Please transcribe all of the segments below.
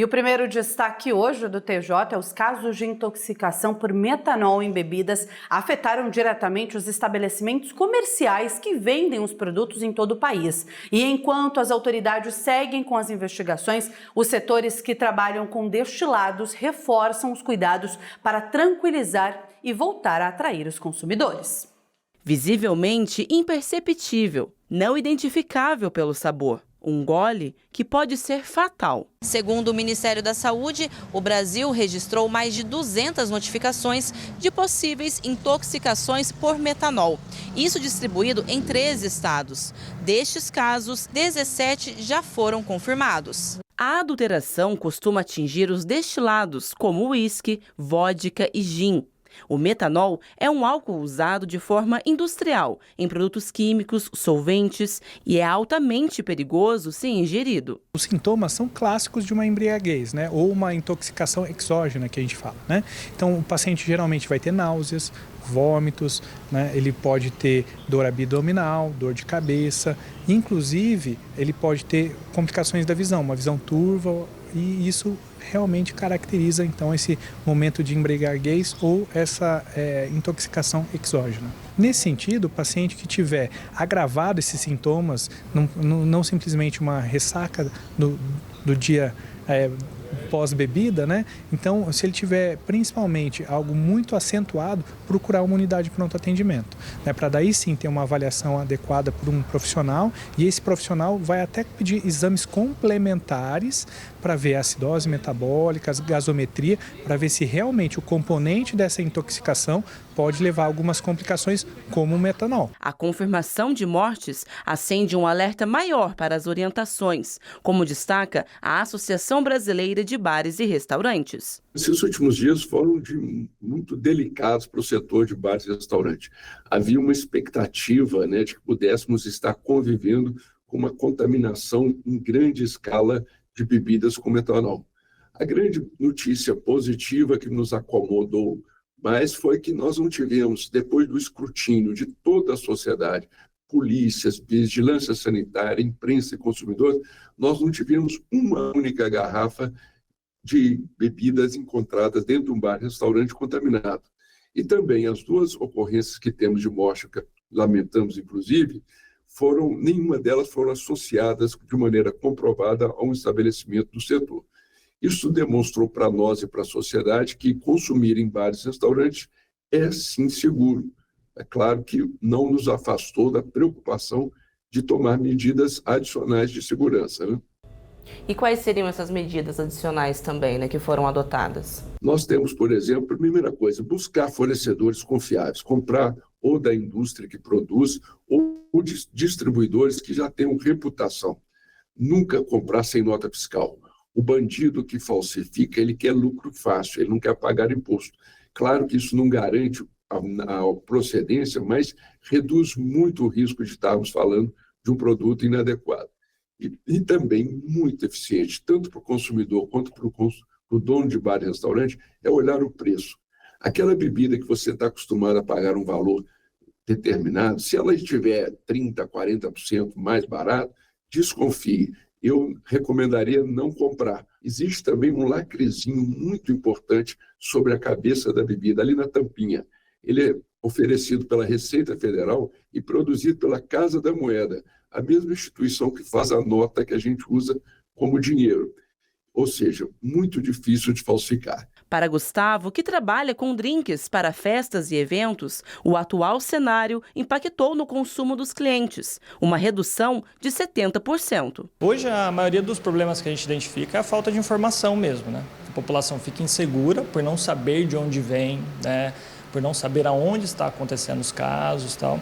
E o primeiro destaque hoje do TJ é os casos de intoxicação por metanol em bebidas afetaram diretamente os estabelecimentos comerciais que vendem os produtos em todo o país. E enquanto as autoridades seguem com as investigações, os setores que trabalham com destilados reforçam os cuidados para tranquilizar e voltar a atrair os consumidores. Visivelmente imperceptível, não identificável pelo sabor. Um gole que pode ser fatal. Segundo o Ministério da Saúde, o Brasil registrou mais de 200 notificações de possíveis intoxicações por metanol. Isso distribuído em 13 estados. Destes casos, 17 já foram confirmados. A adulteração costuma atingir os destilados, como uísque, vodka e gin. O metanol é um álcool usado de forma industrial em produtos químicos, solventes e é altamente perigoso se ingerido. Os sintomas são clássicos de uma embriaguez, né? Ou uma intoxicação exógena, que a gente fala, né? Então, o paciente geralmente vai ter náuseas, vômitos, né? Ele pode ter dor abdominal, dor de cabeça, inclusive ele pode ter complicações da visão, uma visão turva, e isso realmente caracteriza então esse momento de embriaguez ou essa intoxicação exógena. Nesse sentido, o paciente que tiver agravado esses sintomas, não simplesmente uma ressaca do dia pós-bebida, né? Então, se ele tiver principalmente algo muito acentuado, procurar uma unidade de pronto atendimento, né? Para daí sim ter uma avaliação adequada por um profissional, e esse profissional vai até pedir exames complementares para ver a acidose metabólica, a gasometria, para ver se realmente o componente dessa intoxicação pode levar a algumas complicações, como o metanol. A confirmação de mortes acende um alerta maior para as orientações, como destaca a Associação Brasileira de Bares e Restaurantes. Esses últimos dias foram muito delicados para o setor de bares e restaurantes. Havia uma expectativa, né, de que pudéssemos estar convivendo com uma contaminação em grande escala de bebidas com metanol. A grande notícia positiva que nos acomodou mais foi que nós não tivemos, depois do escrutínio de toda a sociedade, polícias, vigilância sanitária, imprensa e consumidores, nós não tivemos uma única garrafa de bebidas encontradas dentro de um bar e restaurante contaminado. E também as duas ocorrências que temos de morte, que lamentamos inclusive, nenhuma delas foram associadas de maneira comprovada a um estabelecimento do setor. Isso demonstrou para nós e para a sociedade que consumir em bares e restaurantes é sim seguro. É claro que não nos afastou da preocupação de tomar medidas adicionais de segurança, né? E quais seriam essas medidas adicionais também, né, que foram adotadas? Nós temos, por exemplo, a primeira coisa, buscar fornecedores confiáveis, comprar ou da indústria que produz ou de distribuidores que já tenham reputação. Nunca comprar sem nota fiscal. O bandido que falsifica, ele quer lucro fácil, ele não quer pagar imposto. Claro que isso não garante a procedência, mas reduz muito o risco de estarmos falando de um produto inadequado. E também muito eficiente, tanto para o consumidor quanto para o dono de bar e restaurante, é olhar o preço. Aquela bebida que você está acostumado a pagar um valor determinado, se ela estiver 30%, 40% mais barato, desconfie. Eu recomendaria não comprar. Existe também um lacrezinho muito importante sobre a cabeça da bebida, ali na tampinha. Ele é oferecido pela Receita Federal e produzido pela Casa da Moeda, a mesma instituição que faz a nota que a gente usa como dinheiro. Ou seja, muito difícil de falsificar. Para Gustavo, que trabalha com drinks para festas e eventos, o atual cenário impactou no consumo dos clientes, uma redução de 70%. Hoje, a maioria dos problemas que a gente identifica é a falta de informação mesmo, né? A população fica insegura por não saber de onde vem, né? Por não saber aonde está acontecendo os casos e tal.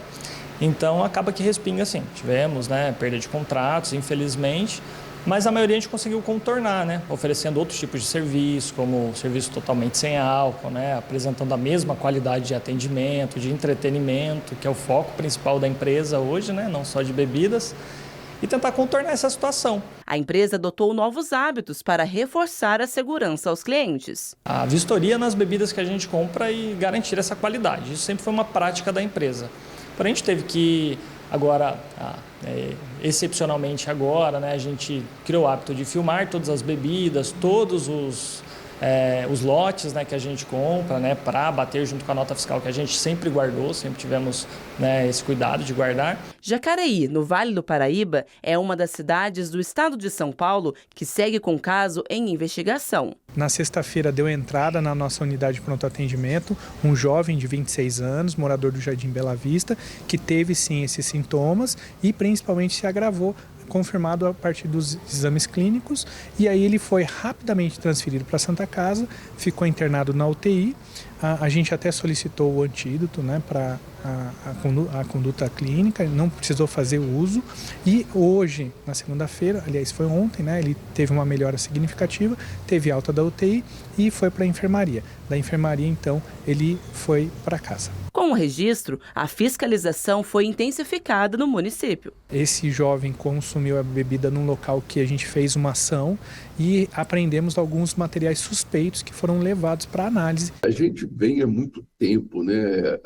Então, acaba que respinga assim. Tivemos, né, perda de contratos, infelizmente, mas a maioria a gente conseguiu contornar, né, oferecendo outros tipos de serviço, como serviço totalmente sem álcool, né, apresentando a mesma qualidade de atendimento, de entretenimento, que é o foco principal da empresa hoje, né, não só de bebidas, e tentar contornar essa situação. A empresa adotou novos hábitos para reforçar a segurança aos clientes. A vistoria nas bebidas que a gente compra e garantir essa qualidade. Isso sempre foi uma prática da empresa. Porém, a gente teve que Agora, excepcionalmente agora, né, a gente criou o hábito de filmar todas as bebidas, todos os lotes, né, que a gente compra, né, para bater junto com a nota fiscal que a gente sempre guardou, sempre tivemos, né, esse cuidado de guardar. Jacareí, no Vale do Paraíba, é uma das cidades do estado de São Paulo que segue com o caso em investigação. Na sexta-feira deu entrada na nossa unidade de pronto atendimento um jovem de 26 anos, morador do Jardim Bela Vista, que teve sim esses sintomas e principalmente se agravou, confirmado a partir dos exames clínicos, e aí ele foi rapidamente transferido para a Santa Casa, ficou internado na UTI. A gente até solicitou o antídoto, né, para a conduta clínica, não precisou fazer o uso, e hoje, na segunda-feira, aliás foi ontem, né, ele teve uma melhora significativa, teve alta da UTI e foi para a enfermaria. Da enfermaria, então, ele foi para casa. Com o registro, a fiscalização foi intensificada no município. Esse jovem consumiu a bebida num local que a gente fez uma ação e apreendemos alguns materiais suspeitos que foram levados para análise. A gente vem há muito tempo, né,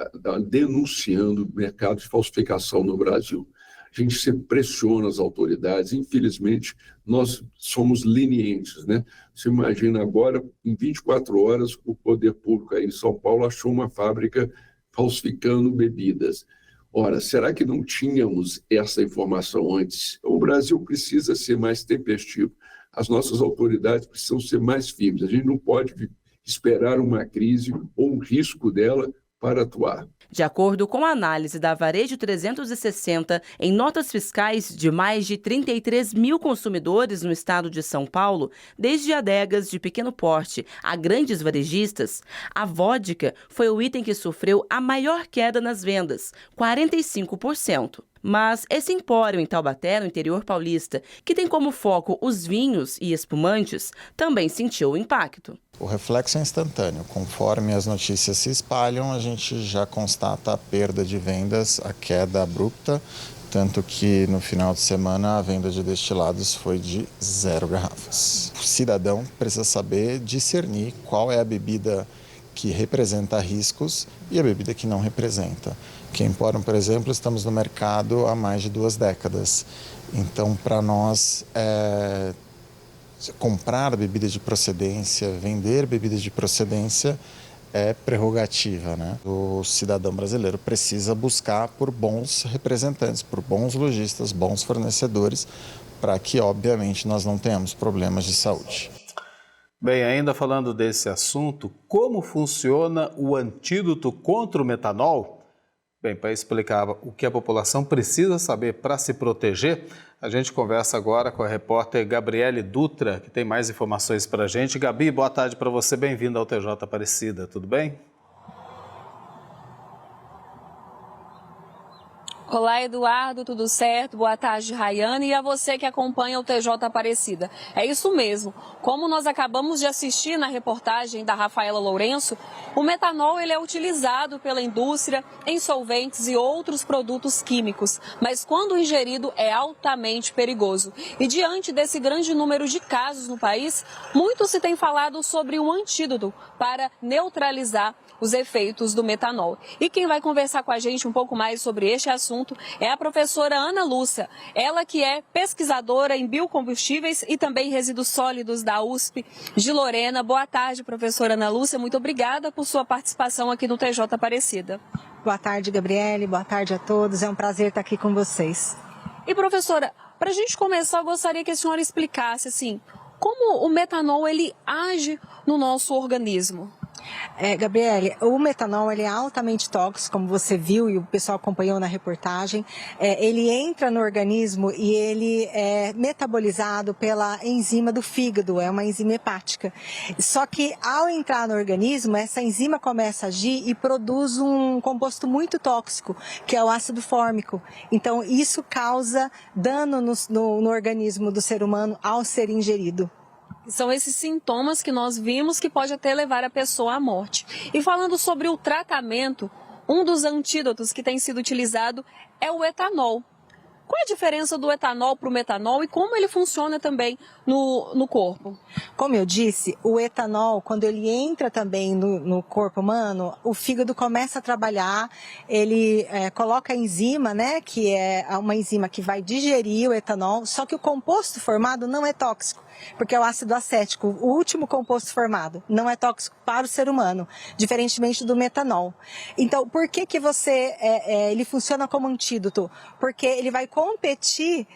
denunciando o mercado de falsificação no Brasil. A gente sempre pressiona as autoridades, infelizmente nós somos lenientes, né? Você imagina agora, em 24 horas, o poder público aí em São Paulo achou uma fábrica falsificando bebidas. Ora, será que não tínhamos essa informação antes? O Brasil precisa ser mais tempestivo. As nossas autoridades precisam ser mais firmes. A gente não pode esperar uma crise ou um risco dela para atuar. De acordo com a análise da Varejo 360, em notas fiscais de mais de 33 mil consumidores no estado de São Paulo, desde adegas de pequeno porte a grandes varejistas, a vodka foi o item que sofreu a maior queda nas vendas, 45%. Mas esse empório em Taubaté, no interior paulista, que tem como foco os vinhos e espumantes, também sentiu o impacto. O reflexo é instantâneo. Conforme as notícias se espalham, a gente já constata a perda de vendas, a queda abrupta, tanto que no final de semana a venda de destilados foi de 0 garrafas. O cidadão precisa saber discernir qual é a bebida que representa riscos e a bebida que não representa. Que Empório, por exemplo, estamos no mercado há mais de 2 décadas. Então, para nós, comprar bebidas de procedência, vender bebidas de procedência é prerrogativa, né? O cidadão brasileiro precisa buscar por bons representantes, por bons lojistas, bons fornecedores, para que, obviamente, nós não tenhamos problemas de saúde. Bem, ainda falando desse assunto, como funciona o antídoto contra o metanol? Bem, para explicar o que a população precisa saber para se proteger, a gente conversa agora com a repórter Gabriele Dutra, que tem mais informações para a gente. Gabi, boa tarde para você, bem-vinda ao TJ Aparecida, tudo bem? Olá, Eduardo, tudo certo? Boa tarde, Rayane, e a você que acompanha o TJ Aparecida. É isso mesmo. Como nós acabamos de assistir na reportagem da Rafaela Lourenço, o metanol ele é utilizado pela indústria em solventes e outros produtos químicos, mas quando ingerido é altamente perigoso. E diante desse grande número de casos no país, muito se tem falado sobre um antídoto para neutralizar os efeitos do metanol. E quem vai conversar com a gente um pouco mais sobre este assunto é a professora Ana Lúcia, ela que é pesquisadora em biocombustíveis e também resíduos sólidos da USP de Lorena. Boa tarde, professora Ana Lúcia, muito obrigada por sua participação aqui no TJ Aparecida. Boa tarde, Gabriele, boa tarde a todos, é um prazer estar aqui com vocês. E professora, para a gente começar, eu gostaria que a senhora explicasse assim, como o metanol ele age no nosso organismo. Gabriele, o metanol ele é altamente tóxico, como você viu e o pessoal acompanhou na reportagem. Ele entra no organismo e ele é metabolizado pela enzima do fígado, é uma enzima hepática. Só que ao entrar no organismo, essa enzima começa a agir e produz um composto muito tóxico, que é o ácido fórmico. Então isso causa dano no organismo do ser humano ao ser ingerido. São esses sintomas que nós vimos que pode até levar a pessoa à morte. E falando sobre o tratamento, um dos antídotos que tem sido utilizado é o etanol. Qual é a diferença do etanol para o metanol e como ele funciona também no corpo? Como eu disse, o etanol, quando ele entra também no corpo humano, o fígado começa a trabalhar, ele coloca a enzima, né, que é uma enzima que vai digerir o etanol, só que o composto formado não é tóxico, porque é o ácido acético, o último composto formado, não é tóxico para o ser humano, diferentemente do metanol. Então, por que ele funciona como antídoto? Porque ele vai competir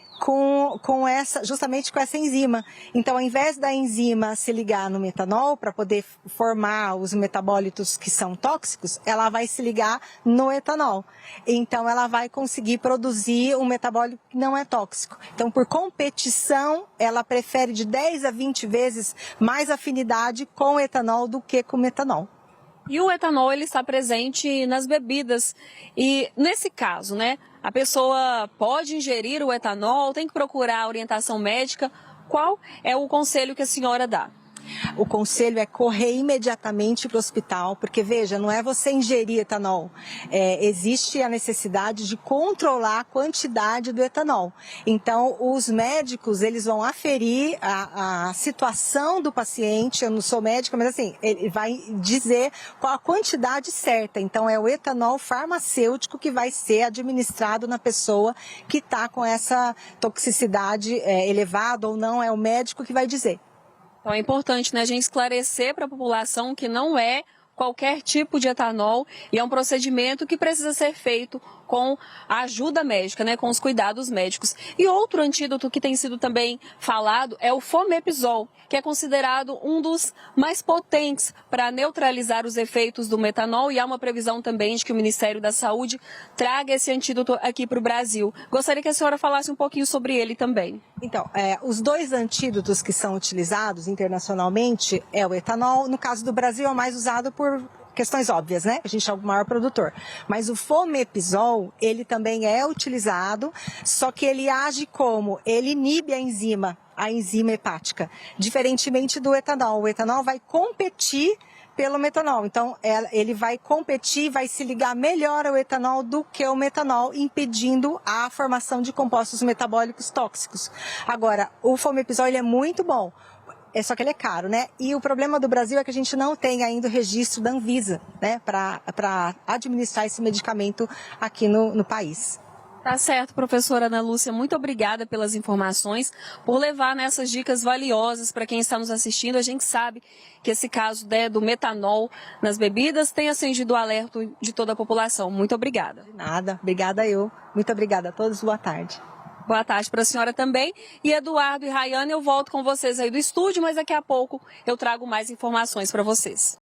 justamente com essa enzima. Então, ao invés da enzima se ligar no metanol para poder formar os metabólitos que são tóxicos, ela vai se ligar no etanol. Então, ela vai conseguir produzir um metabólito que não é tóxico. Então, por competição, ela prefere de 10 a 20 vezes mais afinidade com o etanol do que com o metanol. E o etanol, ele está presente nas bebidas. E nesse caso, né, a pessoa pode ingerir o etanol, tem que procurar orientação médica. Qual é o conselho que a senhora dá? O conselho é correr imediatamente para o hospital, porque veja, não é você ingerir etanol, existe a necessidade de controlar a quantidade do etanol. Então, os médicos, eles vão aferir a situação do paciente, eu não sou médica, mas assim, ele vai dizer qual a quantidade certa. Então, é o etanol farmacêutico que vai ser administrado na pessoa que está com essa toxicidade elevada ou não, é o médico que vai dizer. Então é importante, né, a gente esclarecer para a população que não é qualquer tipo de etanol e é um procedimento que precisa ser feito com a ajuda médica, né, com os cuidados médicos. E outro antídoto que tem sido também falado é o Fomepizol, que é considerado um dos mais potentes para neutralizar os efeitos do metanol e há uma previsão também de que o Ministério da Saúde traga esse antídoto aqui para o Brasil. Gostaria que a senhora falasse um pouquinho sobre ele também. Então, os dois antídotos que são utilizados internacionalmente é o etanol. No caso do Brasil, é o mais usado por questões óbvias, né? A gente é o maior produtor. Mas o Fomepizol, ele também é utilizado, só que ele age como? Ele inibe a enzima hepática, diferentemente do etanol. O etanol vai competir pelo metanol. Então, ele vai competir, vai se ligar melhor ao etanol do que o metanol, impedindo a formação de compostos metabólicos tóxicos. Agora, o Fomepizol, ele é muito bom. Só que ele é caro, né? E o problema do Brasil é que a gente não tem ainda o registro da Anvisa, né? Para administrar esse medicamento aqui no país. Tá certo, professora Ana Lúcia, muito obrigada pelas informações, por levar nessas dicas valiosas para quem está nos assistindo. A gente sabe que esse caso do metanol nas bebidas tem acendido o alerta de toda a população. Muito obrigada. De nada, obrigada eu. Muito obrigada a todos, boa tarde. Boa tarde para a senhora também. E Eduardo e Rayane, eu volto com vocês aí do estúdio, mas daqui a pouco eu trago mais informações para vocês.